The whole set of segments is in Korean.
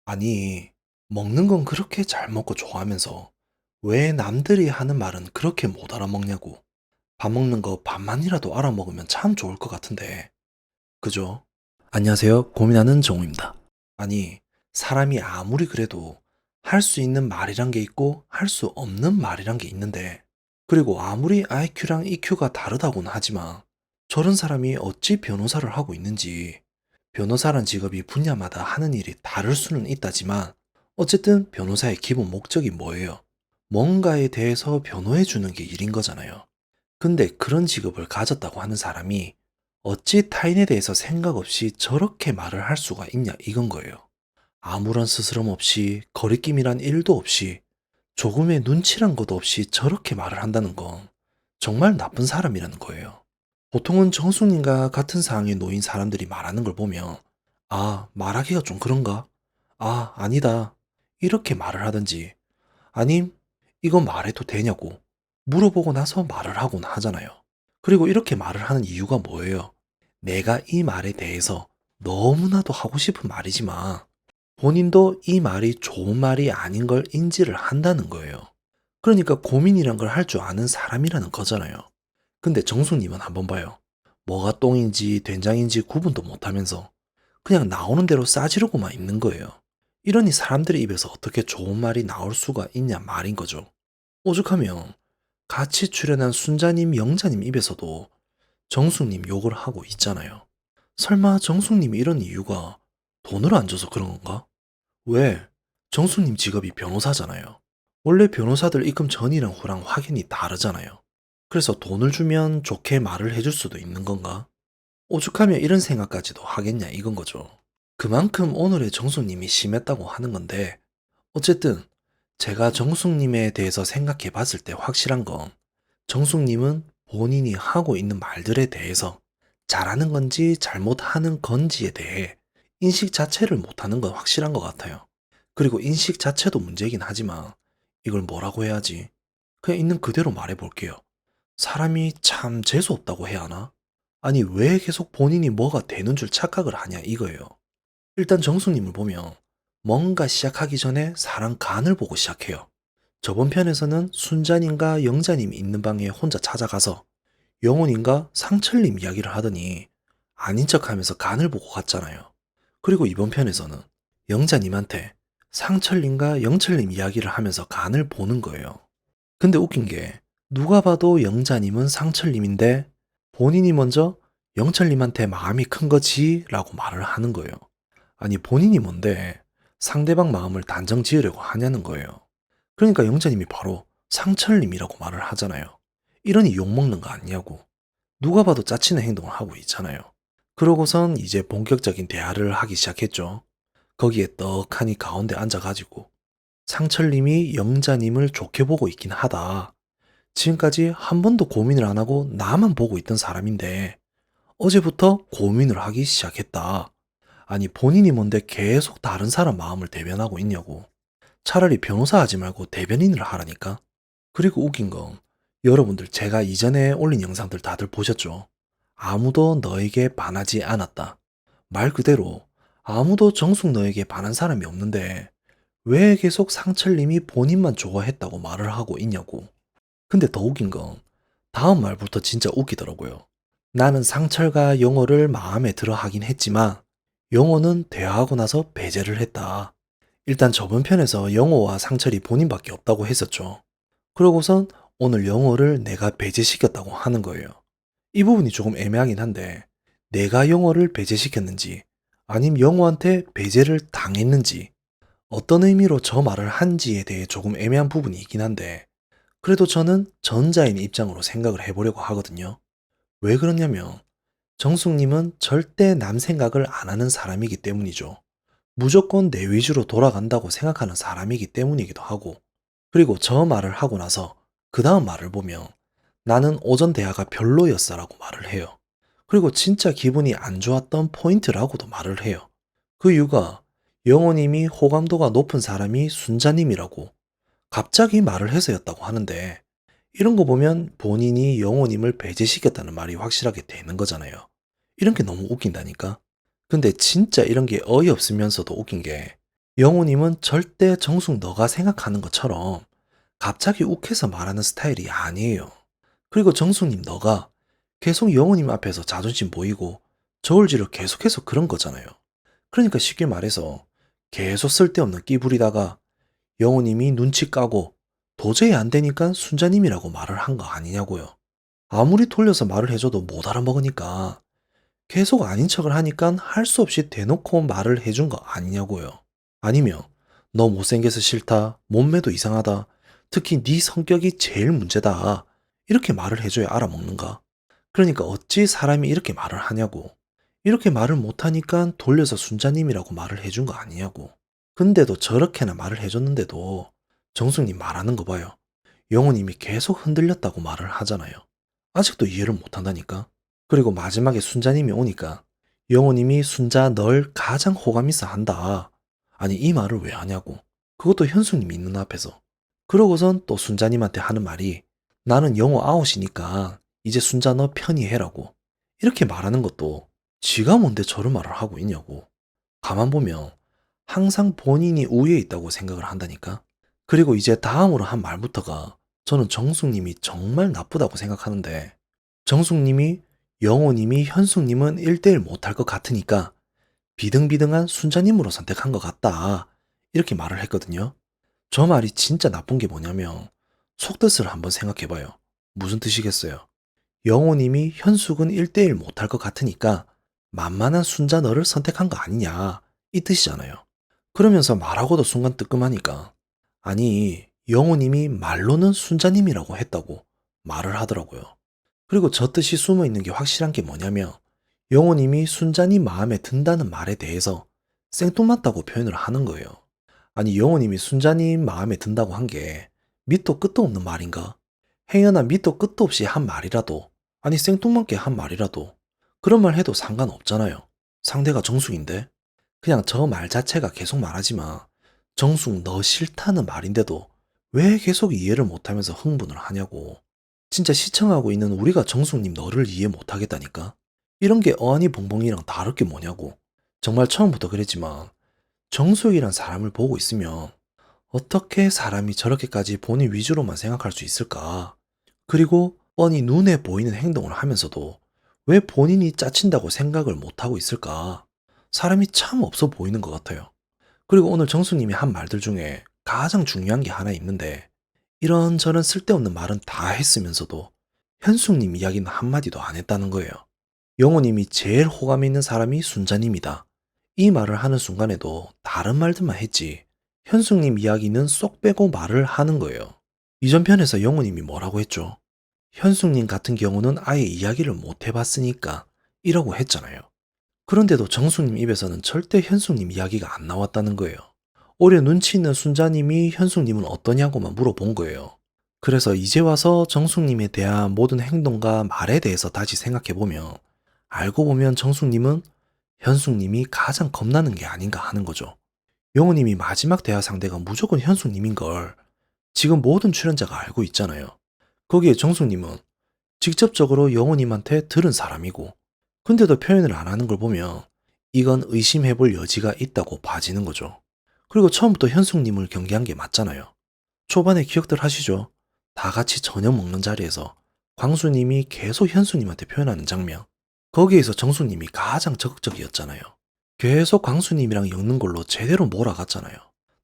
아니, 먹는 건 그렇게 잘 먹고 좋아하면서 왜 남들이 하는 말은 그렇게 못 알아먹냐고. 밥 먹는 거 반만이라도 알아먹으면 참 좋을 것 같은데. 그죠? 안녕하세요. 고민하는 정우입니다. 아니, 사람이 아무리 그래도 할 수 있는 말이란 게 있고 할 수 없는 말이란 게 있는데, 그리고 아무리 IQ랑 EQ가 다르다고는 하지만 저런 사람이 어찌 변호사를 하고 있는지, 변호사란 직업이 분야마다 하는 일이 다를 수는 있다지만 어쨌든 변호사의 기본 목적이 뭐예요? 뭔가에 대해서 변호해 주는 게 일인 거잖아요. 근데 그런 직업을 가졌다고 하는 사람이 어찌 타인에 대해서 생각 없이 저렇게 말을 할 수가 있냐 이건 거예요. 아무런 스스럼 없이 거리낌이란 일도 없이 조금의 눈치란 것도 없이 저렇게 말을 한다는 건 정말 나쁜 사람이라는 거예요. 보통은 정숙님과 같은 상황에 놓인 사람들이 말하는 걸 보면 아, 말하기가 좀 그런가? 아, 아니다. 이렇게 말을 하든지 아님 이거 말해도 되냐고 물어보고 나서 말을 하곤 하잖아요. 그리고 이렇게 말을 하는 이유가 뭐예요? 내가 이 말에 대해서 너무나도 하고 싶은 말이지만 본인도 이 말이 좋은 말이 아닌 걸 인지를 한다는 거예요. 그러니까 고민이란 걸 할 줄 아는 사람이라는 거잖아요. 근데 정숙님은 한번 봐요. 뭐가 똥인지 된장인지 구분도 못하면서 그냥 나오는 대로 싸지르고만 있는 거예요. 이러니 사람들의 입에서 어떻게 좋은 말이 나올 수가 있냐 말인 거죠. 오죽하면 같이 출연한 순자님, 영자님 입에서도 정숙님 욕을 하고 있잖아요. 설마 정숙님이 이런 이유가 돈을 안 줘서 그런 건가? 왜? 정숙님 직업이 변호사잖아요. 원래 변호사들 입금 전이랑 후랑 확연히 다르잖아요. 그래서 돈을 주면 좋게 말을 해줄 수도 있는 건가? 오죽하면 이런 생각까지도 하겠냐 이건 거죠. 그만큼 오늘의 정숙님이 심했다고 하는 건데 어쨌든 제가 정숙님에 대해서 생각해 봤을 때 확실한 건 정숙님은 본인이 하고 있는 말들에 대해서 잘하는 건지 잘못하는 건지에 대해 인식 자체를 못하는 건 확실한 것 같아요. 그리고 인식 자체도 문제이긴 하지만 이걸 뭐라고 해야지? 그냥 있는 그대로 말해 볼게요. 사람이 참 재수없다고 해야 하나? 아니 왜 계속 본인이 뭐가 되는 줄 착각을 하냐 이거예요. 일단 정숙님을 보면 뭔가 시작하기 전에 사람 간을 보고 시작해요. 저번 편에서는 순자님과 영자님이 있는 방에 혼자 찾아가서 영혼인가 상철님 이야기를 하더니 아닌 척하면서 간을 보고 갔잖아요. 그리고 이번 편에서는 영자님한테 상철님과 영철님 이야기를 하면서 간을 보는 거예요. 근데 웃긴 게 누가 봐도 영자님은 상철님인데 본인이 먼저 영철님한테 마음이 큰 거지 라고 말을 하는 거예요. 아니 본인이 뭔데 상대방 마음을 단정 지으려고 하냐는 거예요. 그러니까 영자님이 바로 상철님이라고 말을 하잖아요. 이러니 욕먹는 거 아니냐고. 누가 봐도 짜치는 행동을 하고 있잖아요. 그러고선 이제 본격적인 대화를 하기 시작했죠. 거기에 떡하니 가운데 앉아가지고 상철님이 영자님을 좋게 보고 있긴 하다. 지금까지 한 번도 고민을 안 하고 나만 보고 있던 사람인데 어제부터 고민을 하기 시작했다. 아니 본인이 뭔데 계속 다른 사람 마음을 대변하고 있냐고. 차라리 변호사 하지 말고 대변인을 하라니까. 그리고 웃긴 건 여러분들 제가 이전에 올린 영상들 다들 보셨죠? 아무도 너에게 반하지 않았다. 말 그대로 아무도 정숙 너에게 반한 사람이 없는데 왜 계속 상철님이 본인만 좋아했다고 말을 하고 있냐고. 근데 더 웃긴 건 다음 말부터 진짜 웃기더라고요. 나는 상철과 영호를 마음에 들어 하긴 했지만 영호는 대화하고 나서 배제를 했다. 일단 저번 편에서 영호와 상철이 본인밖에 없다고 했었죠. 그러고선 오늘 영호를 내가 배제시켰다고 하는 거예요. 이 부분이 조금 애매하긴 한데 내가 영호를 배제시켰는지 아님 영호한테 배제를 당했는지 어떤 의미로 저 말을 한지에 대해 조금 애매한 부분이 있긴 한데 그래도 저는 전자인 입장으로 생각을 해보려고 하거든요. 왜 그러냐면 정숙님은 절대 남 생각을 안 하는 사람이기 때문이죠. 무조건 내 위주로 돌아간다고 생각하는 사람이기 때문이기도 하고 그리고 저 말을 하고 나서 그 다음 말을 보면 나는 오전 대화가 별로였어라고 말을 해요. 그리고 진짜 기분이 안 좋았던 포인트라고도 말을 해요. 그 이유가 영호님이 호감도가 높은 사람이 순자님이라고 갑자기 말을 해서였다고 하는데 이런 거 보면 본인이 영호님을 배제시켰다는 말이 확실하게 되는 거잖아요. 이런 게 너무 웃긴다니까. 근데 진짜 이런 게 어이없으면서도 웃긴 게 영호님은 절대 정숙 너가 생각하는 것처럼 갑자기 욱해서 말하는 스타일이 아니에요. 그리고 정숙님 너가 계속 영호님 앞에서 자존심 보이고 저울질을 계속해서 그런 거잖아요. 그러니까 쉽게 말해서 계속 쓸데없는 끼 부리다가 영호님이 눈치 까고 도저히 안 되니까 순자님이라고 말을 한 거 아니냐고요. 아무리 돌려서 말을 해줘도 못 알아먹으니까 계속 아닌 척을 하니까 할 수 없이 대놓고 말을 해준 거 아니냐고요. 아니면 너 못생겨서 싫다, 몸매도 이상하다, 특히 네 성격이 제일 문제다 이렇게 말을 해줘야 알아먹는가? 그러니까 어찌 사람이 이렇게 말을 하냐고. 이렇게 말을 못하니까 돌려서 순자님이라고 말을 해준 거 아니냐고. 근데도 저렇게나 말을 해줬는데도 정숙님 말하는 거 봐요. 영호님이 계속 흔들렸다고 말을 하잖아요. 아직도 이해를 못한다니까. 그리고 마지막에 순자님이 오니까 영호님이 순자 널 가장 호감 있어 한다. 아니 이 말을 왜 하냐고. 그것도 현숙님이 있는 앞에서. 그러고선 또 순자님한테 하는 말이 나는 영호 아웃이니까 이제 순자 너 편히 해라고. 이렇게 말하는 것도 지가 뭔데 저런 말을 하고 있냐고. 가만 보면 항상 본인이 우위에 있다고 생각을 한다니까. 그리고 이제 다음으로 한 말부터가 저는 정숙님이 정말 나쁘다고 생각하는데 정숙님이 영호님이 현숙님은 1대1 못할 것 같으니까 비등비등한 순자님으로 선택한 것 같다. 이렇게 말을 했거든요. 저 말이 진짜 나쁜 게 뭐냐면 속뜻을 한번 생각해봐요. 무슨 뜻이겠어요? 영호님이 현숙은 1대1 못할 것 같으니까 만만한 순자 너를 선택한 거 아니냐 이 뜻이잖아요. 그러면서 말하고도 순간 뜨끔하니까 아니 영호님이 말로는 순자님이라고 했다고 말을 하더라고요. 그리고 저 뜻이 숨어 있는 게 확실한 게 뭐냐면 영호님이 순자님 마음에 든다는 말에 대해서 생뚱맞다고 표현을 하는 거예요. 아니 영호님이 순자님 마음에 든다고 한 게 밑도 끝도 없는 말인가? 행여나 밑도 끝도 없이 한 말이라도 아니 생뚱맞게 한 말이라도 그런 말 해도 상관없잖아요. 상대가 정숙인데 그냥 저 말 자체가 계속 말하지만 정숙 너 싫다는 말인데도 왜 계속 이해를 못하면서 흥분을 하냐고. 진짜 시청하고 있는 우리가 정숙님 너를 이해 못하겠다니까. 이런 게 어안이 봉봉이랑 다를 게 뭐냐고. 정말 처음부터 그랬지만 정숙이란 사람을 보고 있으면 어떻게 사람이 저렇게까지 본인 위주로만 생각할 수 있을까? 그리고 뻔히 눈에 보이는 행동을 하면서도 왜 본인이 짜친다고 생각을 못하고 있을까? 사람이 참 없어 보이는 것 같아요. 그리고 오늘 정수님이 한 말들 중에 가장 중요한 게 하나 있는데 이런저런 쓸데없는 말은 다 했으면서도 현숙님 이야기는 한마디도 안 했다는 거예요. 영호님이 제일 호감이 있는 사람이 순자님이다. 이 말을 하는 순간에도 다른 말들만 했지 현숙님 이야기는 쏙 빼고 말을 하는 거예요. 이전 편에서 영호님이 뭐라고 했죠? 현숙님 같은 경우는 아예 이야기를 못 해봤으니까 이라고 했잖아요. 그런데도 정숙님 입에서는 절대 현숙님 이야기가 안 나왔다는 거예요. 오히려 눈치 있는 순자님이 현숙님은 어떠냐고만 물어본 거예요. 그래서 이제 와서 정숙님에 대한 모든 행동과 말에 대해서 다시 생각해보면 알고 보면 정숙님은 현숙님이 가장 겁나는 게 아닌가 하는 거죠. 영호님이 마지막 대화 상대가 무조건 현숙님인 걸 지금 모든 출연자가 알고 있잖아요. 거기에 정숙님은 직접적으로 영호님한테 들은 사람이고 근데도 표현을 안 하는 걸 보면 이건 의심해볼 여지가 있다고 봐지는 거죠. 그리고 처음부터 현숙님을 경계한 게 맞잖아요. 초반에 기억들 하시죠? 다 같이 저녁 먹는 자리에서 광수님이 계속 현숙님한테 표현하는 장면. 거기에서 정숙님이 가장 적극적이었잖아요. 계속 광수님이랑 엮는 걸로 제대로 몰아갔잖아요.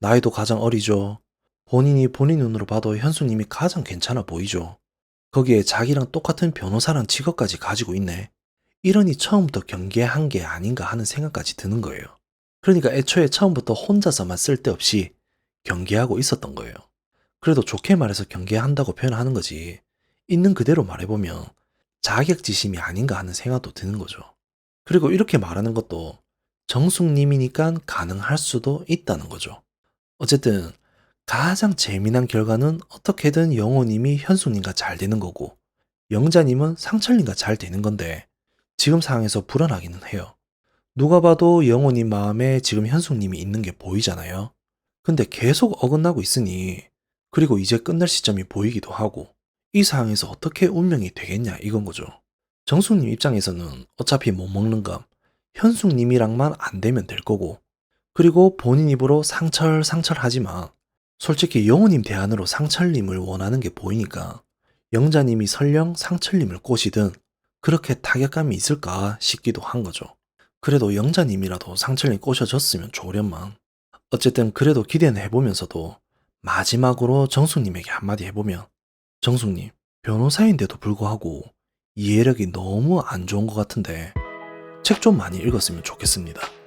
나이도 가장 어리죠. 본인이 본인 눈으로 봐도 현숙님이 가장 괜찮아 보이죠. 거기에 자기랑 똑같은 변호사란 직업까지 가지고 있네. 이러니 처음부터 경계한 게 아닌가 하는 생각까지 드는 거예요. 그러니까 애초에 처음부터 혼자서만 쓸데없이 경계하고 있었던 거예요. 그래도 좋게 말해서 경계한다고 표현하는 거지. 있는 그대로 말해보면 자격지심이 아닌가 하는 생각도 드는 거죠. 그리고 이렇게 말하는 것도 정숙님이니까 가능할 수도 있다는 거죠. 어쨌든 가장 재미난 결과는 어떻게든 영호님이 현숙님과 잘 되는 거고 영자님은 상철님과 잘 되는 건데 지금 상황에서 불안하기는 해요. 누가 봐도 영호님 마음에 지금 현숙님이 있는 게 보이잖아요. 근데 계속 어긋나고 있으니 그리고 이제 끝날 시점이 보이기도 하고 이 상황에서 어떻게 운명이 되겠냐 이건 거죠. 정숙님 입장에서는 어차피 못 먹는 감 현숙님이랑만 안 되면 될 거고 그리고 본인 입으로 상철상철 하지만 솔직히 영호님 대안으로 상철님을 원하는 게 보이니까 영자님이 설령 상철님을 꼬시든 그렇게 타격감이 있을까 싶기도 한 거죠. 그래도 영자님이라도 상철님 꼬셔줬으면 좋으련만. 어쨌든 그래도 기대는 해보면서도 마지막으로 정숙님에게 한마디 해보면, 정숙님, 변호사인데도 불구하고 이해력이 너무 안 좋은 것 같은데 책 좀 많이 읽었으면 좋겠습니다.